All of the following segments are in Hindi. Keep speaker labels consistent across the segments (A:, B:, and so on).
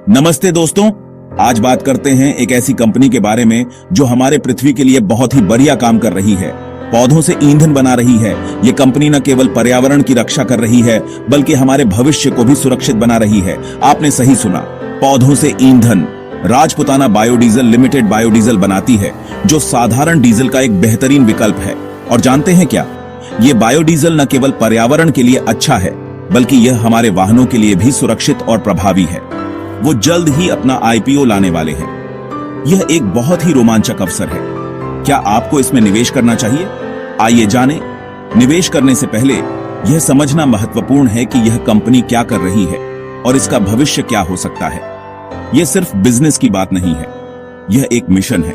A: नमस्ते दोस्तों। आज बात करते हैं एक ऐसी कंपनी के बारे में जो हमारे पृथ्वी के लिए बहुत ही बढ़िया काम कर रही है। पौधों से ईंधन बना रही है। ये कंपनी न केवल पर्यावरण की रक्षा कर रही है बल्कि हमारे भविष्य को भी सुरक्षित बना रही है। आपने सही सुना, पौधों से ईंधन। राजपुताना बायोडीजल लिमिटेड बायोडीजल बनाती है जो साधारण डीजल का एक बेहतरीन विकल्प है। और जानते हैं क्या, ये बायोडीजल न केवल पर्यावरण के लिए अच्छा है बल्कि यह हमारे वाहनों के लिए भी सुरक्षित और प्रभावी है। वो जल्द ही अपना आईपीओ लाने वाले हैं। यह एक बहुत ही रोमांचक अवसर है। क्या आपको इसमें निवेश करना चाहिए? आइए जानें। निवेश करने से पहले यह समझना महत्वपूर्ण है कि यह कंपनी क्या कर रही है और इसका भविष्य क्या हो सकता है। यह सिर्फ बिजनेस की बात नहीं है, यह एक मिशन है।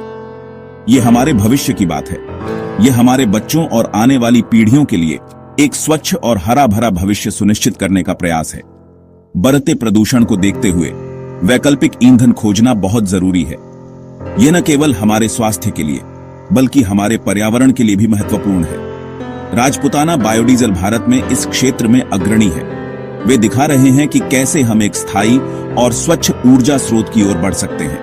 A: यह हमारे भविष्य की बात है। यह हमारे बच्चों और आने वाली पीढ़ियों के लिए एक स्वच्छ और हरा भरा भविष्य सुनिश्चित करने का प्रयास है। बढ़ते प्रदूषण को देखते हुए वैकल्पिक ईंधन खोजना बहुत जरूरी है। यह न केवल हमारे स्वास्थ्य के लिए बल्कि हमारे पर्यावरण के लिए भी महत्वपूर्ण है। राजपुताना बायोडीजल भारत में इस क्षेत्र में अग्रणी है। वे दिखा रहे हैं कि कैसे हम एक स्थायी और स्वच्छ ऊर्जा स्रोत की ओर बढ़ सकते हैं।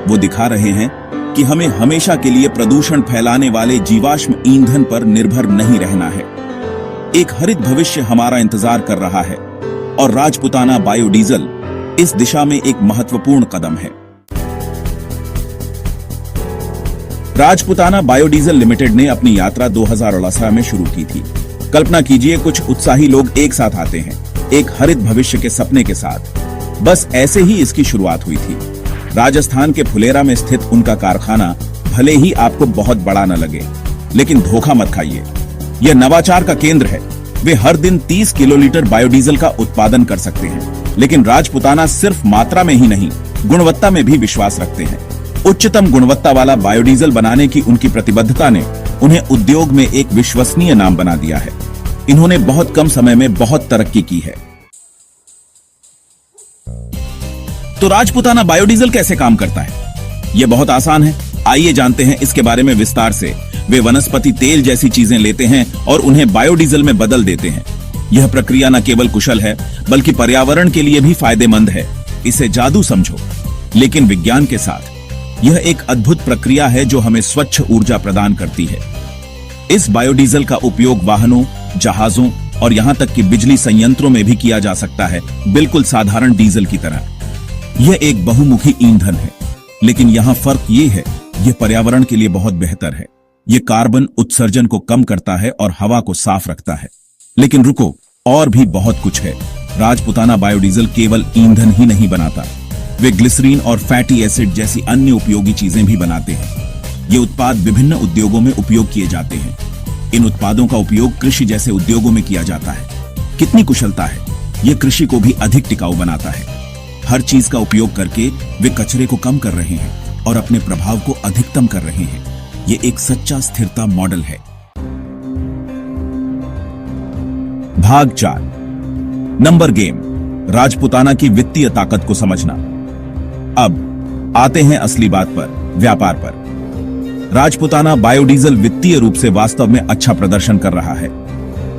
A: वो दिखा रहे हैं कि हमें हमेशा के लिए प्रदूषण फैलाने वाले जीवाश्म ईंधन पर निर्भर नहीं रहना है। एक हरित भविष्य हमारा इंतजार कर रहा है और राजपुताना बायोडीजल इस दिशा में एक महत्वपूर्ण कदम है। राजपुताना बायोडीजल लिमिटेड ने अपनी यात्रा 2018 में शुरू की थी। कल्पना कीजिए, कुछ उत्साही लोग एक साथ आते हैं, एक हरित भविष्य के सपने के साथ। बस ऐसे ही इसकी शुरुआत हुई थी। राजस्थान के फुलेरा में स्थित उनका कारखाना भले ही आपको बहुत बड़ा न लगे, लेकिन धोखा मत खाइए, यह नवाचार का केंद्र है। वे हर दिन 30 किलोलीटर बायोडीजल का उत्पादन कर सकते हैं। लेकिन राजपुताना सिर्फ मात्रा में ही नहीं, गुणवत्ता में भी विश्वास रखते हैं। उच्चतम गुणवत्ता वाला बायोडीजल बनाने की उनकी प्रतिबद्धता ने उन्हें उद्योग में एक विश्वसनीय नाम बना दिया है। इन्होंने बहुत कम समय में बहुत तरक्की की है। तो राजपुताना बायोडीजल कैसे काम करता है? यह बहुत आसान है। आइए जानते हैं इसके बारे में विस्तार से। वे वनस्पति तेल जैसी चीजें लेते हैं और उन्हें बायोडीजल में बदल देते हैं। यह प्रक्रिया न केवल कुशल है बल्कि पर्यावरण के लिए भी फायदेमंद है। इसे जादू समझो, लेकिन विज्ञान के साथ। यह एक अद्भुत प्रक्रिया है जो हमें स्वच्छ ऊर्जा प्रदान करती है। इस बायोडीजल का उपयोग वाहनों, जहाजों और यहां तक कि बिजली संयंत्रों में भी किया जा सकता है, बिल्कुल साधारण डीजल की तरह। यह एक बहुमुखी ईंधन है, लेकिन यहां फर्क यह है, यह पर्यावरण के लिए बहुत बेहतर है। यह कार्बन उत्सर्जन को कम करता है और हवा को साफ रखता है। लेकिन रुको, और भी बहुत कुछ है। राजपुताना बायोडीजल केवल ईंधन ही नहीं बनाता, वे ग्लिसरीन और फैटी एसिड जैसी अन्य उपयोगी चीजें भी बनाते हैं। ये उत्पाद विभिन्न उद्योगों में उपयोग किए जाते हैं। इन उत्पादों का उपयोग कृषि जैसे उद्योगों में किया जाता है। कितनी कुशलता है! यह कृषि को भी अधिक टिकाऊ बनाता है। हर चीज का उपयोग करके वे कचरे को कम कर रहे हैं और अपने प्रभाव को अधिकतम कर रहे हैं। ये एक सच्चा स्थिरता मॉडल है। भाग 4, नंबर गेम। राजपुताना की वित्तीय ताकत को समझना। अब आते हैं असली बात पर, व्यापार पर। राजपुताना बायोडीजल वित्तीय रूप से वास्तव में अच्छा प्रदर्शन कर रहा है।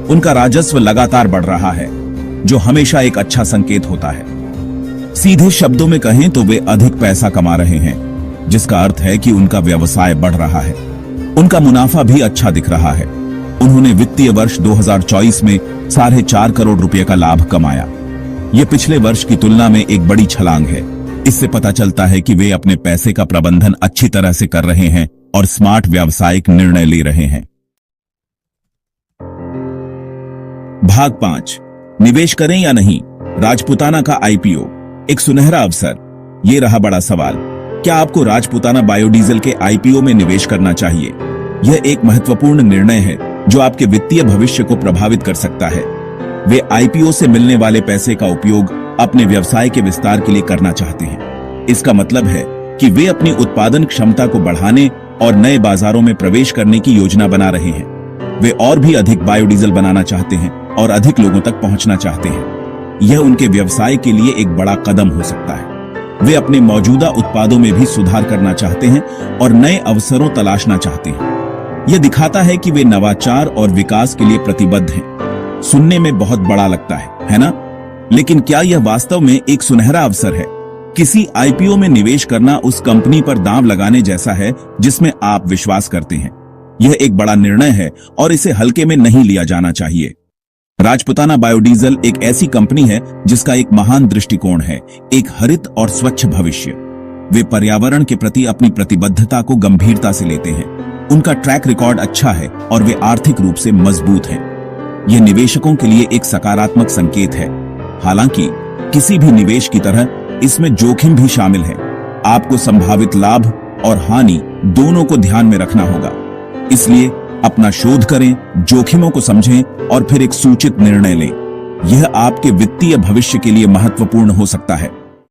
A: उनका राजस्व लगातार बढ़ रहा है, जो हमेशा एक अच्छा संकेत होता है। सीधे शब्दों में कहें तो वे अधिक पैसा कमा रहे हैं, जिसका अर्थ है कि उनका व्यवसाय बढ़ रहा है। उनका मुनाफा भी अच्छा दिख रहा है। उन्होंने वित्तीय वर्ष 2024 में 4.5 करोड़ रुपए का लाभ कमाया। यह पिछले वर्ष की तुलना में एक बड़ी छलांग है। इससे पता चलता है कि वे अपने पैसे का प्रबंधन अच्छी तरह से कर रहे हैं और स्मार्ट व्यावसायिक निर्णय ले रहे हैं। भाग 5, निवेश करें या नहीं? राजपुताना का आईपीओ, एक सुनहरा अवसर। ये रहा बड़ा सवाल, क्या आपको राजपुताना बायोडीजल के आईपीओ में निवेश करना चाहिए? यह एक महत्वपूर्ण निर्णय है जो आपके वित्तीय भविष्य को प्रभावित कर सकता है। वे आईपीओ से मिलने वाले पैसे का उपयोग अपने व्यवसाय के विस्तार के लिए करना चाहते हैं। इसका मतलब है कि वे अपनी उत्पादन क्षमता को बढ़ाने और नए बाजारों में प्रवेश करने की योजना बना रहे हैं। वे और भी अधिक बायोडीजल बनाना चाहते हैं और अधिक लोगों तक पहुंचना चाहते हैं। यह उनके व्यवसाय के लिए एक बड़ा कदम हो सकता है। वे अपने मौजूदा उत्पादों में भी सुधार करना चाहते हैं और नए अवसरों तलाशना चाहते हैं। यह दिखाता है कि वे नवाचार और विकास के लिए प्रतिबद्ध हैं। सुनने में बहुत बड़ा लगता है ना? लेकिन क्या यह वास्तव में एक सुनहरा अवसर है? किसी आईपीओ में निवेश करना उस कंपनी पर दांव लगाने जैसा है जिसमें आप विश्वास करते हैं। यह एक बड़ा निर्णय है और इसे हल्के में नहीं लिया जाना चाहिए। राजपुताना बायोडीजल एक ऐसी कंपनी है जिसका एक महान दृष्टिकोण है, एक हरित और स्वच्छ भविष्य। वे पर्यावरण के प्रति अपनी प्रतिबद्धता को गंभीरता से लेते हैं। उनका ट्रैक रिकॉर्ड अच्छा है और वे आर्थिक रूप से मजबूत हैं। यह निवेशकों के लिए एक सकारात्मक संकेत है। हालांकि किसी भी निवेश की तरह इसमें जोखिम भी शामिल है। आपको संभावित लाभ और हानि दोनों को ध्यान में रखना होगा। इसलिए अपना शोध करें, जोखिमों को समझें और फिर एक सूचित निर्णय लें। यह आपके वित्तीय भविष्य के लिए महत्वपूर्ण हो सकता है।